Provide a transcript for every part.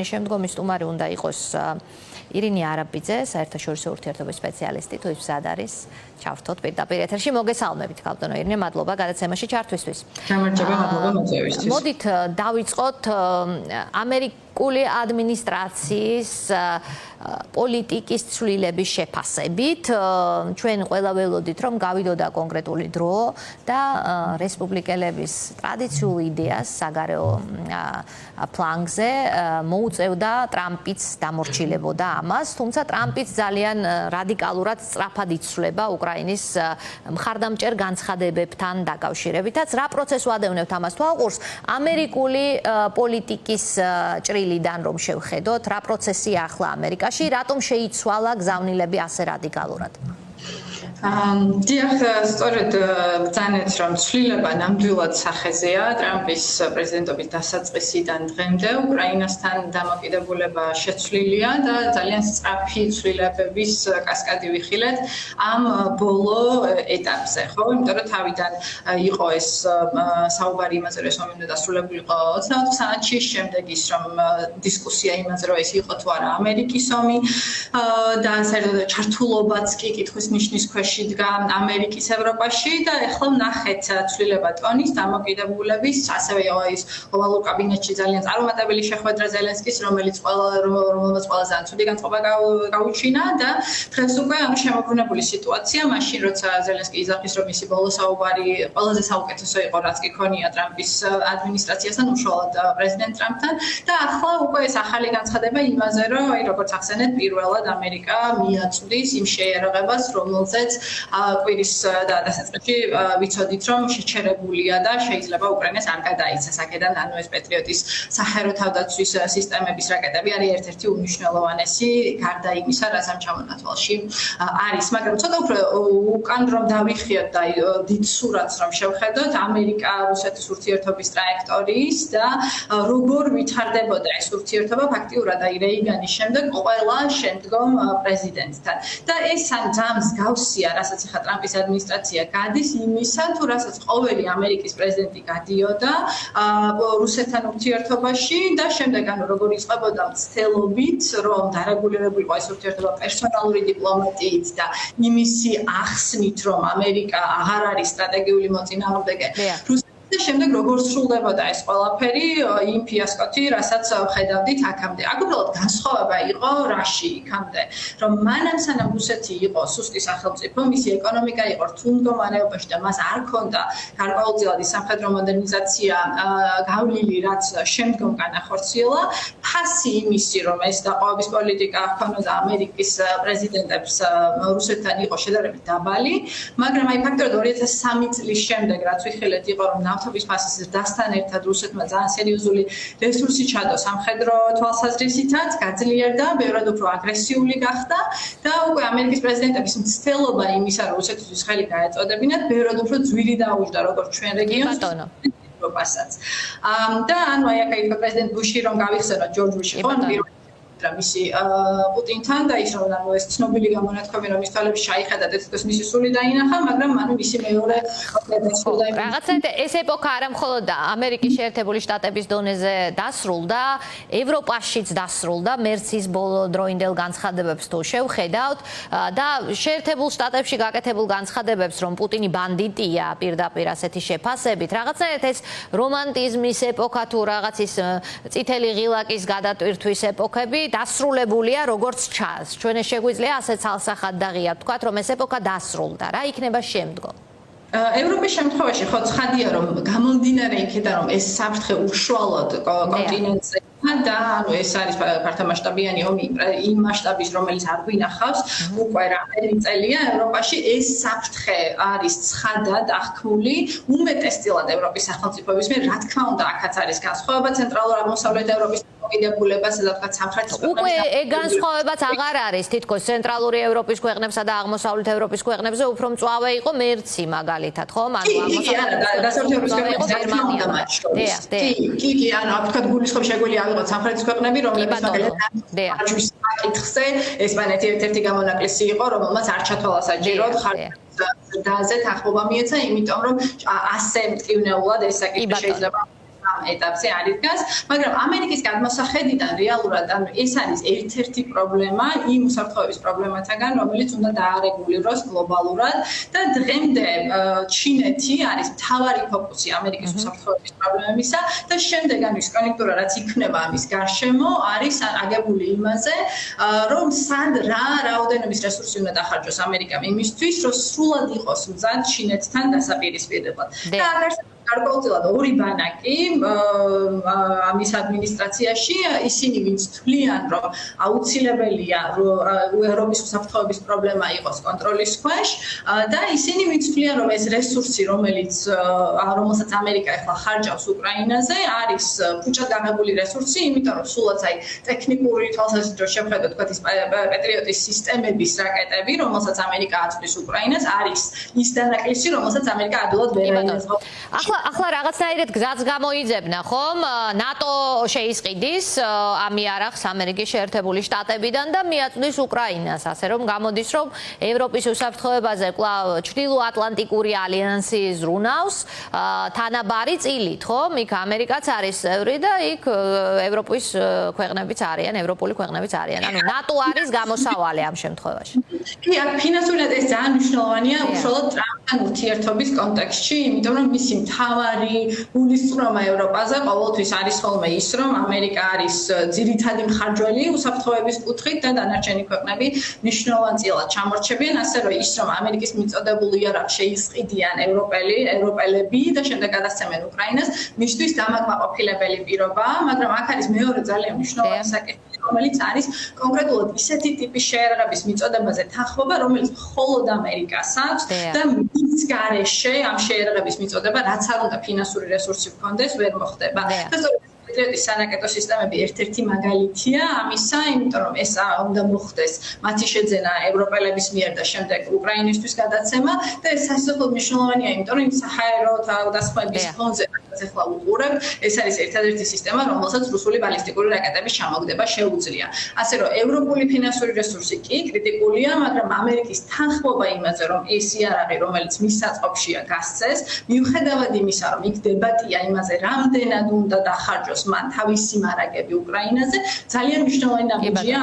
ამის შემდგომი სტუმარი უნდა იყოს ირინე არაბიძე, საერთაშორისო ურთიერთობების სპეციალისტი, თუ ის მზად არის, ჩავრთოთ პირდაპირ ეთერში. მოგესალმებით, ქალბატონო ირინე, მადლობა გადაცემაში ჩართვისთვის. გამარჯობა, მადლობა მოწვევისთვის. მოდით დავიწყოთ ამერიკული ადმინისტრაციის პოლიტიკის ცვლილების შეფასებით. ჩვენ ყველა ველოდით, რომ გავიდოდა კონკრეტული დრო და რესპუბლიკელების ტრადიციულ იდეას საგარეო ფლანგზე მოუწევდა ტრამპიც დამორჩილებოდა ამას, თუმცა ტრამპიც ძალიან რადიკალურად სწრაფად იცვლება უკრაინის მხარდამჭერ განცხადებებთან დაკავშირებითაც. რა პროცესს ვადევნებთ ამას თვალყურს? ამერიკული პოლიტიკის ჭრილიდან რომ შევხედოთ, რა პროცესია ახლა ამერიკაში, რატომ შეიცვალა გზავნილები ასე რადიკალურად? დიახ, სწორედ ბრძანეთ, რომ ცვლილება ნამდვილად სახეზეა ტრამპის პრეზიდენტობის დასაწყისიდან დღემდე უკრაინასთან დამოკიდებულება შეცვლილია და ძალიან სწრაფი ცვლილებების კასკადი ვიხილეთ ამ ბოლო ეტაპზე, ხო? იმიტომ რომ თავიდან იყო ეს საუბარი იმაზე, რომ ეს ომი უნდა დასრულებულიყო 24 საათში, შემდეგ ის რომ დისკუსია იმაზე, რომ ეს იყო თუ არა ამერიკის ომი და საერთოდ ჩართულობაც კი კითხვის ნიშნის ქვეშ იდგა ამერიკის ევროპაში და ახლა ვნახეთ ცვლილება ტონის დამოკიდებულების, ასევე ის ოვალურ კაბინეტში ძალიან წარუმატებელი შეხვედრა ზელენსკის, რომელმაც ყველა ძალიან ცუდი განწყობა გაუჩინა და დღეს უკვე ამ შემოგვინებული სიტუაცია, მაშინ როცა ზელენსკი იძახის, რომ მისი ბოლო საუბარი ყველაზე საუკეთესო იყო, რაც კი ქონია ტრამპის ადმინისტრაციასთან, უშუალოდ პრეზიდენტ ტრამპთან და ახლა უკვე ეს ახალი განცხადება იმაზე, რომ როგორც ახსენეთ, პირველად ამერიკა მიაწვდის იმ შეიარაღებას, რომელზეც კვირის დასაწყისში ვიცოდით, რომ შეჩერებულია და შეიძლება უკრაინას არ გადაიცეს აქედან, ანუ ეს პეტრიოტის საჰაერო თავდაცვის სისტემების რაკეტები არის ერთ-ერთი უმნიშვნელოვანესი გარდა იმისა, რაც ამ ჩამონათვალში არის. მაგრამ ცოტა უფრო უკან რომ დავიხიოთ და დიდ სურათს რომ შევხედოთ, ამერიკა-რუსეთის ურთიერთობის ტრაექტორიის და როგორ ვითარდებოდა ეს ურთიერთობა ფაქტიურად რეიგანის შემდეგ ყველა შემდგომ პრეზიდენტთან. და ეს ძალიან მსგავსია, რასაც ახლა ტრამპის ადმინისტრაცია გადის იმისა, თუ რასაც ყოველი ამერიკის პრეზიდენტი გადიოდა რუსეთთან ურთიერთობაში და შემდეგ ანუ როგორ იწყებოდა მცდელობით, რომ დარეგულირებულიყო ეს ურთიერთობა პერსონალური დიპლომატიით და იმისი ახსნით, რომ ამერიკა აღარ არის სტრატეგიული მოწინააღმდეგე და შემდეგ როგორ სრულდებოდა ეს ყველაფერი იმ ფიასკოთი, რასაც ხედავდით აქამდე. აქ უბრალოდ განსხვავება იყო რაში იქამდე, რომ მანამ სანამ რუსეთი იყო სუსტი სახელმწიფო, მისი ეკონომიკა იყო რთულ მდგომარეობაში და მას არ ჰქონდა გარკვეულწილად სამხედრო მოდერნიზაცია გავლილი, რაც შემდგომ განახორციელა, ფასი იმისი, რომ ეს დაყოვების პოლიტიკა ჰქონოდა ამერიკის პრეზიდენტებს რუსეთთან იყო შედარებით დაბალი, მაგრამ აი ფაქტორად 2003 წლის შემდეგ, რაც ვიხილეთ, იყო რომ ნავთობის ფასის ზრდასთან ერთად რუსეთმა ძალიან სერიოზული რესურსი ჩადო სამხედრო თვალსაზრისითაც, გაძლიერდა, ბევრად უფრო აგრესიული გახდა და უკვე ამერიკის პრეზიდენტების მცდელობა იმისა, რომ რუსეთისთვის ხელი გაეწოდებინათ, ბევრად უფრო ძვირი დაუჯდა როგორც ჩვენ რეგიონს. ევროპასაც. და ანუ აი აქ პრეზიდენტ ბუში რომ გავიხსენოთ, ჯორჯ ბუში ხო მისი პუტინთან და ის რომ ანუ ეს ცნობილი გამონათქვამი რომ ის თვალებში ჩაიხედა და თითქოს მისი სული დაინახა, მაგრამ ანუ მისი მეორე რაღაცნაირად ეს ეპოქა არა მხოლოდ ამერიკის შეერთებული შტატების დონეზე დასრულდა, ევროპაშიც დასრულდა, მერცის ბოლო დროინდელ განცხადებებს თუ შევხედავთ და შეერთებულ შტატებში გაკეთებულ განცხადებებს, რომ პუტინი ბანდიტია პირდაპირ ასეთი შეფასებით, რაღაცნაირად ეს რომანტიზმის ეპოქა თუ რაღაც ის წითელი ღილაკის გადატვირთვის ეპოქები დასრულებულია როგორც ჩანს. ჩვენ შეგვიძლია ასე ცალსახად დაღია ვთქვათ, რომ ეს ეპოქა დასრულდა. რა იქნება შემდგომ? ევროპის შემთხვევაში ხო ცხადია, რომ გამომდინარე იქიდან, რომ ეს საფრთხე უშუალოდ კონტინენტზე და ანუ ეს არის ფართომასშტაბიანი ომი იმ მასშტაბის, რომელიც არ გვინახავს უკვე რამდენი წელია ევროპაში, ეს საფრთხე არის ცხადად აღქმული უმეტესწილად ევროპის სახელმწიფოების მიერ. რა თქმა უნდა, აქაც არის განსხვავება ცენტრალურ აღმოსავლეთ ევროპის დამოკიდებულება, სადაც სამხრეთ უკვე განსხვავებაც აღარ არის თითქოს ცენტრალური ევროპის ქვეყნებსა და აღმოსავლეთ ევროპის ქვეყნებზე უფრო მწვავე იყო მერცი მაგალითად, ხო? ანუ აღმოსავლეთ ევროპის კი, ანუ აფრიკად გულისხმობ შეგვიძლია ავიღოთ სამხრეთის ქვეყნები, რომლებიც მაგალითად მარჯვის საკითხზე ესპანეთი ერთ-ერთი გამონაკლისი იყო, რომელმაც არ ჩათვალა საჭიროდ ხარჯზე თანხმობა მიეცა, იმიტომ რომ ასე მტკივნეულად ეს საკითხი შეიძლება ეტაპზე არის დგას, მაგრამ ამერიკის გადმოსახედიდან რეალურად ეს არის ერთ-ერთი პრობლემა იმ უსაფრთხოების პრობლემათაგან, რომელიც უნდა დაარეგულიროს გლობალურად და დღემდე ჩინეთი არის მთავარი ფოკუსი ამერიკის უსაფრთხოების პრობლემებისა და შემდეგანის კონექტურა რაც იქნება ამის გარშემო არის აგებული იმაზე, რომ სად რა რაოდენობის რესურსი უნდა დახარჯოს ამერიკამ იმისთვის, რომ სრულად იყოს მზად ჩინეთთან დასაპირისპირებლად. და აქ არსებობს გარკვეულწილად ორი ბანაკი ამის ადმინისტრაციაში, ისინი ვინც თვლიან, რომ აუცილებელია ევროპის უსაფრთხოების პრობლემა იყოს კონტროლის ქვეშ და ისინი ვინც თვლიან, რომ ეს რესურსი, რომელსაც ამერიკა ახლა ხარჯავს უკრაინაზე, არის ფუჭად გამებული რესურსი, იმიტომ რომ სულაც აი ტექნიკური თვალსაზრისით შევხედოთ, თქვათ ის პატრიოტის სისტემების რაკეტები, რომელსაც ამერიკა აწვდის უკრაინას, არის ის დანაკლისი, რომელსაც ამერიკა ადვილად ვერ აიაზღავს. ახლა რაღაცნაირად გზაც გამოიძებნა, ხომ? ნატო შეისყიდის ამიარახს ამერიკის შეერთებული შტატებიდან და მიაწვდის უკრაინას, ასე რომ გამოდის, რომ ევროპის უსაფრთხოებაზე კვლავ ჩრდილოატლანტიკური ალიანსი ზრუნავს თანაბარი წილით, ხომ? იქ ამერიკაც არის წევრი და იქ ევროპის ქვეყნებიც არიან, ევროპული ქვეყნებიც არიან. ანუ ნატო არის გამოსავალი ამ შემთხვევაში. კი, აქ ფინანსურად ეს ძალიან მნიშვნელოვანია, უშუალოდ ტრამპთან ურთიერთობის კონტექსტში, იმიტომ რომ მისი მთავარი გულისწყრომა ევროპაზე ყოველთვის არის ხოლმე ის, რომ ამერიკა არის ძირითადი მხარჯველი უსაფრთხოების კუთხით და დანარჩენი ქვეყნები მნიშვნელოვანწილად ჩამორჩებიან, ასე რომ ის, რომ ამერიკის მიწოდებული იარაღ შეისყიდიან ევროპელები და შემდეგ გადასცემენ უკრაინას, მისთვის დამაკმაყოფილებელი პირობაა, მაგრამ აქ არის მეორე ძალიან მნიშვნელოვანი საკითხი, რომელიც არის კონკრეტულად ისეთი ტიპის შეიარაღების მიწოდებაზე თანხმობა, რომელიც მხოლოდ ამერიკას აქვს და მის გარეშე ამ შეიარაღების მიწოდება, რაც არ უნდა ფინანსური რესურსი გქონდეს, ვერ მოხდება. და პატრიოტის სანაკეტო სისტემები ერთ-ერთი მაგალითია ამისა, იმიტომ რომ ეს უნდა მოხდეს მათი შეძენა ევროპელების მიერ და შემდეგ უკრაინისთვის გადაცემა და ეს სასწაულად მნიშვნელოვანია, იმიტომ რომ საჰაერო დასხმების ფონზე ახლა უყურებ, ეს არის ერთადერთი სისტემა, რომელსაც რუსული ბალისტიკური რაკეტების ჩამოგდება შეუძლია. ასე რომ ევროპული ფინანსური რესურსი კი კრიტიკულია, მაგრამ ამერიკის თანხმობა იმაზე, რომ ეს იარაღი, რომელიც მის საწყობშია გასცეს, მიუხედავად იმისა, რომ იქ დებატია იმაზე, რამდენად უნდა დახარჯოს მან თავისი მარაგები უკრაინაზე, ძალიან მნიშვნელოვანი ნაბიჯია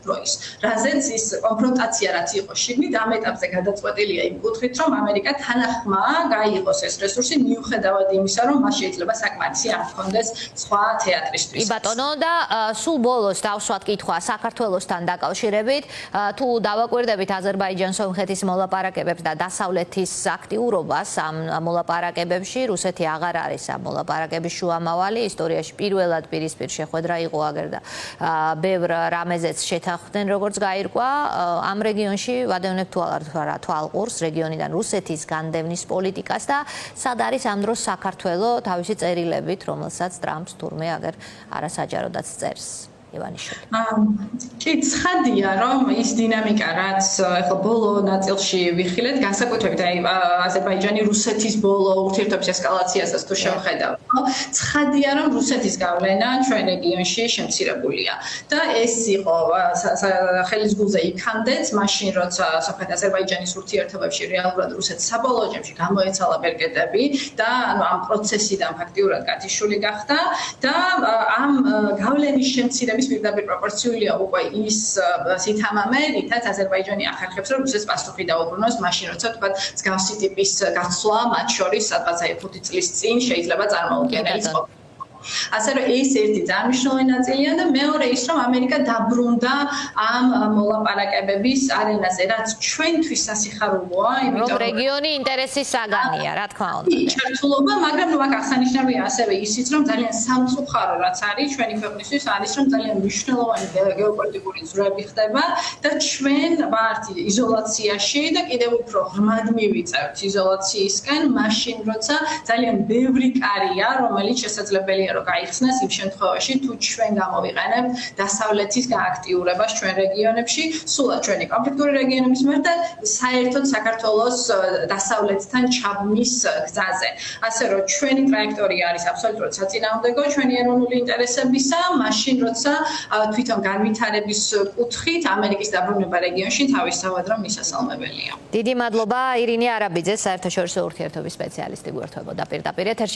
დროის. რაზეც ის კონფრონტაცია რაც იყო შიგნით ამ ეტაპზე გადაწყვეტილია იმ კუთხით, რომ ამერიკა თანახმა გაიღოს ეს რესურსი, მიუხედავად იმისა, რომ მას შეიძლება საკმარისი არ ჰქონდეს სხვა თეატრისთვის. კი ბატონო და სულ ბოლოს დავსვათ კითხვა საქართველოსთან დაკავშირებით, თუ დავაკვირდებით აზერბაიჯან-სომხეთის მოლაპარაკებებს და დასავლეთის აქტიურობას ამ მოლაპარაკებებში, რუსეთი აღარ არის ამ მოლაპარაკების შუამავალი, ისტორიაში პირველად პირისპირ შეხვედრა იყო აგერ და ბევრ რამეზეც ხდნენ როგორც გაირკვა ამ რეგიონში ვადევნებ თვალყურს რეგიონიდან რუსეთის განდევნის პოლიტიკას და სად არის ამ დროს საქართველო თავისი წერილებით, რომელსაც ტრამპს თურმე აგერ არასაჯაროდაც წერს. კი, ცხადია, რომ ის დინამიკა, რაც ახლა ბოლო ნაწილში ვიხილეთ, განსაკუთრებით აი აზერბაიჯანი რუსეთის ბოლო ურთიერთობის ესკალაციასაც თუ შევხედავთ, ცხადია, რომ რუსეთის გავლენა ჩვენ რეგიონში შემცირებულია. და ეს იყო ხელისგულზე იქამდეც, მაშინ როცა სომხეთ აზერბაიჯანის ურთიერთობებში რეალურად რუსეთს საბოლოო ჯამში გამოეცალა ბერკეტები და ამ პროცესიდან ფაქტიურად გათიშული გახდა და ამ გავლენის შემცირების პირდაპირ პროპორციულია უკვე ის სითამამე, რითაც აზერბაიჯანი ახერხებს, რომ რუსეთს პასუხი დაუბრუნოს, მაშინ როცა თქვა მსგავსი ტიპის გაცვლა მათ შორის სადღაც 5 წლის წინ შეიძლება წარმოუდგენელი ყოფილიყო. ასე რომ ეს ერთი ძალიან მნიშვნელოვანი ნაწილია და მეორე ის, რომ ამერიკა დაბრუნდა ამ მოლაპარაკებების არენაზე, რაც ჩვენთვის სასიხარულოა, იმიტომ რომ რეგიონი ინტერესის საგანია, რა თქმა უნდა. ჩართულობა, მაგრამ აქ აღსანიშნავია ასევე ისიც, რომ ძალიან სამწუხარო რაც არის ჩვენი ქვეყნისთვის, არის რომ ძალიან მნიშვნელოვანი გეოპოლიტიკური ზრუნვები ხდება და ჩვენ ვართ იზოლაციაში და კიდევ უფრო ღრმად მივიწევთ იზოლაციისკენ, მაშინ როცა ძალიან ბევრი კარია, რომელიც შესაძლებელია რომ გაიხსნას იმ შემთხვევაში, თუ ჩვენ გამოვიყენებთ დასავლეთის გააქტიურებას ჩვენ რეგიონებში, სულად ჩვენი კონფლიქტური რეგიონების მიერ და საერთოდ საქართველოს დასავლეთთან ჩაბმის გზაზე. ასე რომ ჩვენი ტრაექტორია არის აბსოლუტურად საწინააღმდეგო ჩვენი ეროვნული ინტერესებისა, მაშინ როცა თვითონ განვითარების კუთხით ამერიკის დაბრუნება რეგიონში თავისთავად რომ მისასალმებელია. დიდი მადლობა ირინე არაბიძე, საერთაშორისო ურთიერთობის სპეციალისტი გვერდებოდა პირდაპირ ეთერში.